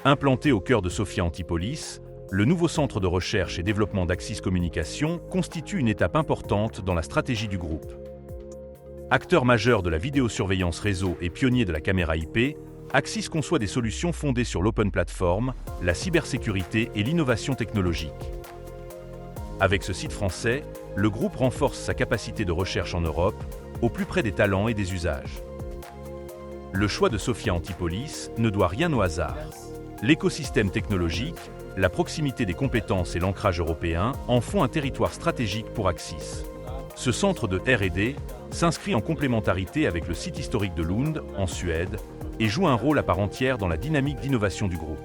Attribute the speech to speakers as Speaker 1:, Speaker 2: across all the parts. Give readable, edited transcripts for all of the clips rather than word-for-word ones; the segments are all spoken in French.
Speaker 1: Implanté au cœur de Sophia Antipolis, le nouveau centre de recherche et développement d'Axis Communications constitue une étape importante dans la stratégie du groupe. Acteur majeur de la vidéosurveillance réseau et pionnier de la caméra IP, Axis conçoit des solutions fondées sur l'open platform, la cybersécurité et l'innovation technologique. Avec ce site français, le groupe renforce sa capacité de recherche en Europe, au plus près des talents et des usages. Le choix de Sophia Antipolis ne doit rien au hasard. L'écosystème technologique, la proximité des compétences et l'ancrage européen en font un territoire stratégique pour Axis. Ce centre de R&D s'inscrit en complémentarité avec le site historique de Lund, en Suède, et joue un rôle à part entière dans la dynamique d'innovation du groupe.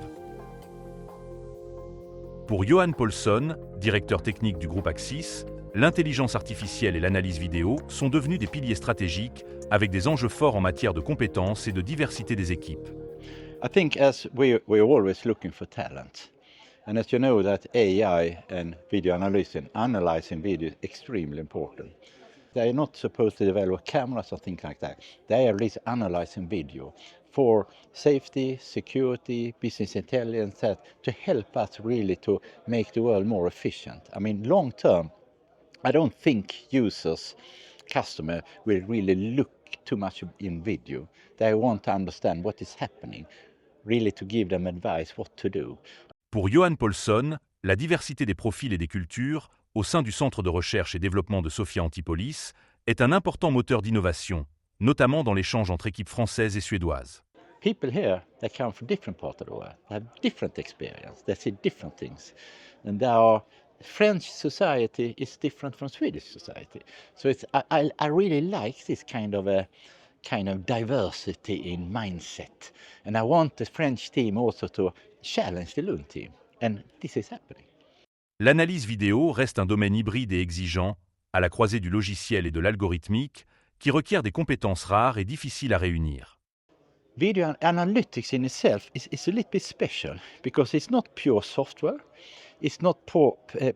Speaker 1: Pour Johan Paulsson, directeur technique du groupe Axis, l'intelligence artificielle et l'analyse vidéo sont devenus des piliers stratégiques avec des enjeux forts en matière de compétences et de diversité des équipes.
Speaker 2: I think as we're always looking for talent, and as you know that AI and video analysis and analyzing video is extremely important. They are not supposed to develop cameras or things like that. They are at least analyzing video for safety, security, business intelligence, that to help us really to make the world more efficient. I mean, long term, I don't think users, customer will really look too much in video. They want to understand what is happening, really to give them advice what to do.
Speaker 1: Pour Johan Paulsson, la diversité des profils et des cultures au sein du centre de recherche et développement de Sophia Antipolis est un important moteur d'innovation, notamment dans l'échange entre équipes françaises et suédoises.
Speaker 2: People here, they come from different parts of the world. They have different experience. They see different things. And there are French society is different from Swedish society. So I really like this kind of diversity in mindset. And I want the French team also to challenge the Lund team. And this is happening.
Speaker 1: L'analyse vidéo reste un domaine hybride et exigeant, à la croisée du logiciel et de l'algorithmique, qui requiert des compétences rares et difficiles à réunir.
Speaker 2: Video analytics in itself is a little bit special because it's not pure software, it's not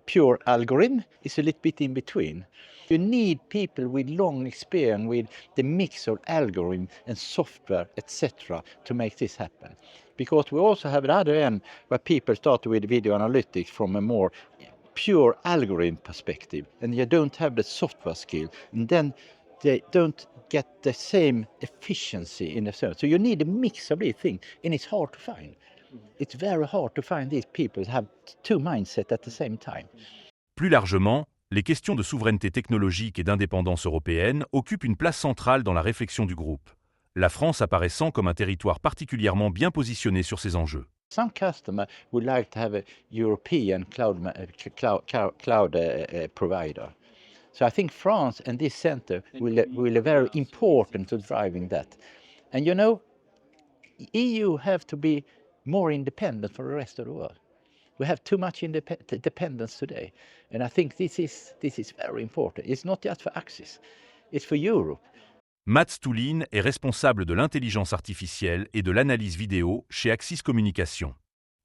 Speaker 2: pure algorithm, it's a little bit in between. You need people with long experience with the mix of algorithm and software, etc., to make this happen. Because we also have the other end where people start with video analytics from a more pure algorithm perspective, and you don't have the software skill, and then they don't get the same efficiency in the service. So you need a mix of these things, and it's hard to find. It's very hard to find these people who have two mindsets at the same time.
Speaker 1: Plus largement, les questions de souveraineté technologique et d'indépendance européenne occupent une place centrale dans la réflexion du groupe, la France apparaissant comme un territoire particulièrement bien positionné sur ces enjeux.
Speaker 2: Some customers would like to have a European cloud provider. So I think France and this center will be very important to driving that. And you know, EU have to be more independent for the rest of the world. We have too much dependence today, and I think this is very important. It's not just for Axis, it's for Europe.
Speaker 1: Mats Tullin est responsable de l'intelligence artificielle et de l'analyse vidéo chez Axis Communications.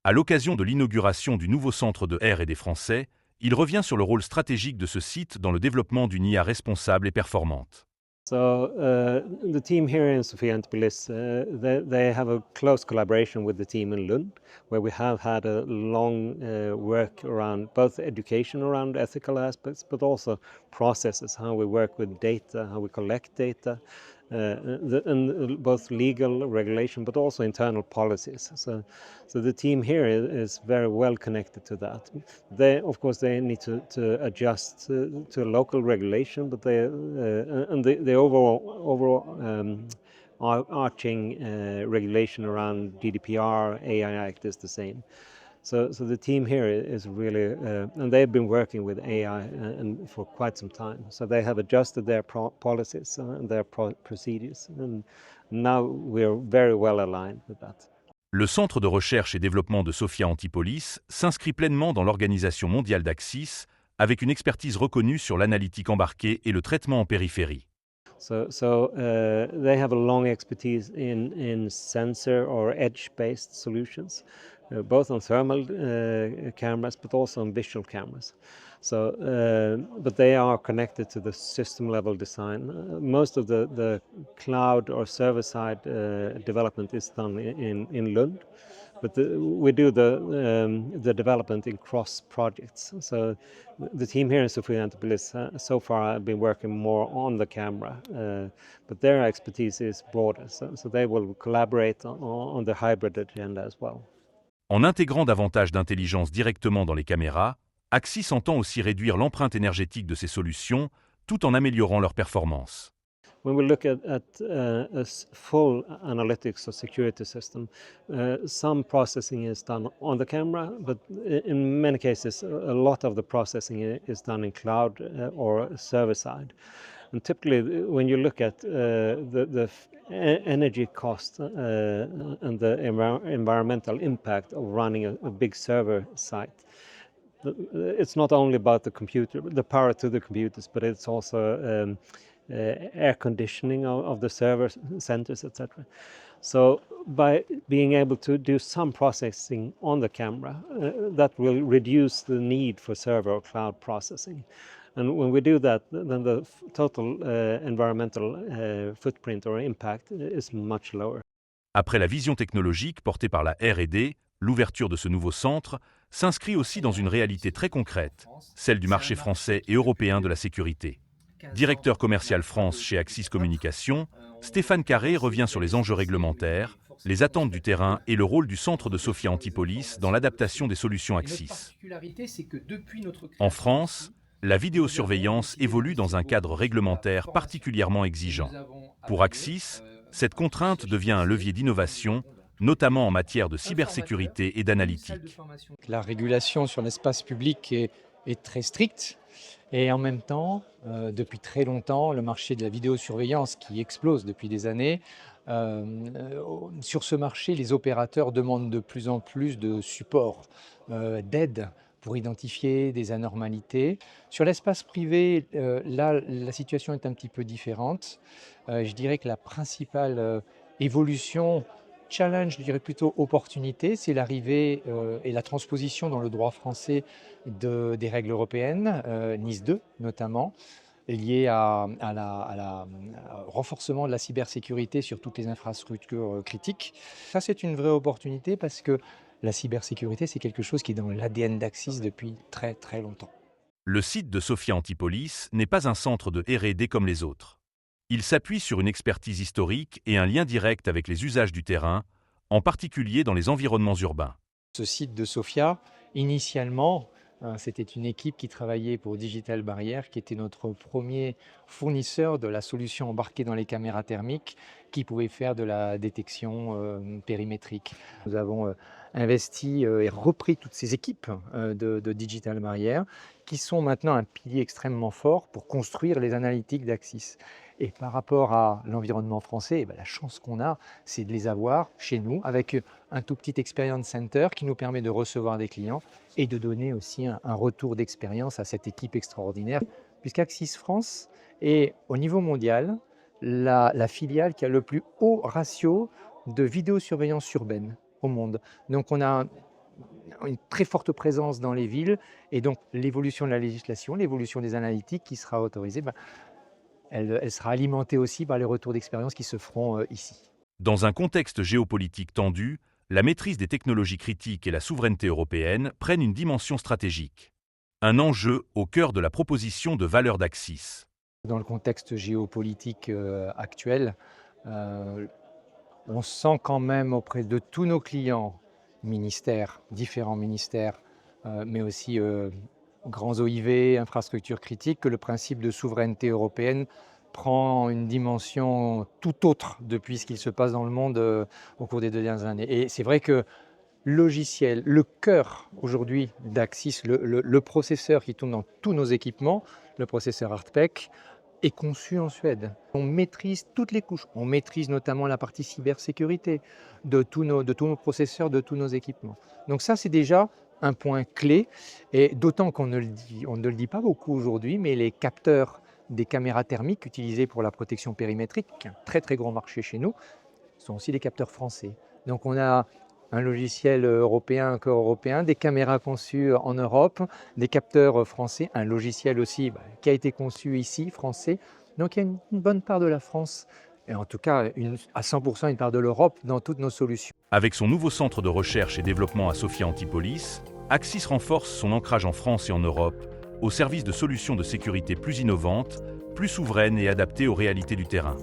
Speaker 1: À l'occasion de l'inauguration du nouveau centre de R&D français, il revient sur le rôle stratégique de ce site dans le développement d'une IA responsable et performante.
Speaker 3: So the team here in Sophia Antipolis, they have a close collaboration with the team in Lund, where we have had a long work around both education around ethical aspects, but also processes, how we work with data, how we collect data, and both legal regulation, but also internal policies. So the team here is very well connected to that. Of course, they need to adjust to local regulation, but the overall arching regulation around GDPR, AI Act is the same. So the team here is really, and they've been working with AI and for quite some time. So they have adjusted their policies and their procedures, and now we're very well aligned with that.
Speaker 1: Le Centre de recherche et développement de Sophia Antipolis s'inscrit pleinement dans l'Organisation mondiale d'Axis, avec une expertise reconnue sur l'analytique embarquée et le traitement en périphérie.
Speaker 3: So they have a long expertise in sensor or edge-based solutions, both on thermal cameras, but also on visual cameras. So, but they are connected to the system-level design. Most of the cloud or server-side development is done in Lund, but we do the development in cross projects. So the team here in Sofia Antipolis so far have been working more on the camera, but their expertise is broader. So they will collaborate on the hybrid agenda as well.
Speaker 1: En intégrant davantage d'intelligence directement dans les caméras, Axis entend aussi réduire l'empreinte énergétique de ses solutions tout en améliorant leur performance.
Speaker 3: When we look at a full analytics or security system, some processing is done on the camera, but in many cases, a lot of the processing is done in cloud or server side. And typically, when you look at the energy cost and the environmental impact of running a big server site, it's not only about the power to the computers, but it's also air conditioning of the server centers, etc. So by being able to do some processing on the camera, that will reduce the need for server or cloud processing. And when we do that, then the total environmental footprint or impact is much lower.
Speaker 1: Après la vision technologique portée par la R&D, l'ouverture de ce nouveau centre s'inscrit aussi dans une réalité très concrète, celle du marché français et européen de la sécurité. Directeur commercial France chez Axis Communications, Stéphane Carré revient sur les enjeux réglementaires, les attentes du terrain et le rôle du centre de Sofia Antipolis dans l'adaptation des solutions Axis. En France, la vidéosurveillance évolue dans un cadre réglementaire particulièrement exigeant. Pour Axis, cette contrainte devient un levier d'innovation, notamment en matière de cybersécurité et d'analytique.
Speaker 4: La régulation sur l'espace public est très stricte. Et en même temps, depuis très longtemps, le marché de la vidéosurveillance qui explose depuis des années, sur ce marché, les opérateurs demandent de plus en plus de support, d'aide pour identifier des anormalités. Sur l'espace privé, là, la situation est un petit peu différente. Je dirais que la principale évolution, challenge, je dirais plutôt opportunité, c'est l'arrivée et la transposition dans le droit français des règles européennes, NIS 2 notamment, liées au renforcement de la cybersécurité sur toutes les infrastructures critiques. Ça, c'est une vraie opportunité parce que la cybersécurité, c'est quelque chose qui est dans l'ADN d'Axis depuis très très longtemps.
Speaker 1: Le site de Sofia Antipolis n'est pas un centre de R&D comme les autres. Il s'appuie sur une expertise historique et un lien direct avec les usages du terrain, en particulier dans les environnements urbains.
Speaker 4: Ce site de Sofia, initialement, c'était une équipe qui travaillait pour Digital Barrier, qui était notre premier fournisseur de la solution embarquée dans les caméras thermiques qui pouvait faire de la détection périmétrique. Nous avons investi et repris toutes ces équipes de Digital Barrier qui sont maintenant un pilier extrêmement fort pour construire les analytiques d'Axis. Et par rapport à l'environnement français, la chance qu'on a, c'est de les avoir chez nous avec un tout petit Experience Center qui nous permet de recevoir des clients et de donner aussi un retour d'expérience à cette équipe extraordinaire. Puisqu'Axis France est au niveau mondial la filiale qui a le plus haut ratio de vidéosurveillance urbaine au monde. Donc on a une très forte présence dans les villes et donc l'évolution de la législation, l'évolution des analytiques qui sera autorisée, elle sera alimentée aussi par les retours d'expérience qui se feront ici.
Speaker 1: Dans un contexte géopolitique tendu, la maîtrise des technologies critiques et la souveraineté européenne prennent une dimension stratégique. Un enjeu au cœur de la proposition de valeur d'Axis.
Speaker 4: Dans le contexte géopolitique actuel, on sent quand même auprès de tous nos clients, différents ministères, mais aussi grands OIV, infrastructures critiques, que le principe de souveraineté européenne prend une dimension tout autre depuis ce qu'il se passe dans le monde au cours des 2 dernières années. Et c'est vrai que logiciel, le cœur aujourd'hui d'Axis, le processeur qui tourne dans tous nos équipements, le processeur ArtPEC, est conçu en Suède. On maîtrise toutes les couches, on maîtrise notamment la partie cybersécurité de tous nos processeurs, de tous nos équipements. Donc ça, c'est déjà un point clé, et d'autant qu'on ne le dit pas beaucoup aujourd'hui, mais les capteurs des caméras thermiques utilisés pour la protection périmétrique, qui est un très très gros marché chez nous, sont aussi des capteurs français. Donc on a un logiciel européen, un corps européen, des caméras conçues en Europe, des capteurs français, un logiciel aussi qui a été conçu ici, français. Donc il y a une bonne part de la France et en tout cas à 100% une part de l'Europe dans toutes nos solutions.
Speaker 1: Avec son nouveau centre de recherche et développement à Sophia Antipolis, Axis renforce son ancrage en France et en Europe, au service de solutions de sécurité plus innovantes, plus souveraines et adaptées aux réalités du terrain.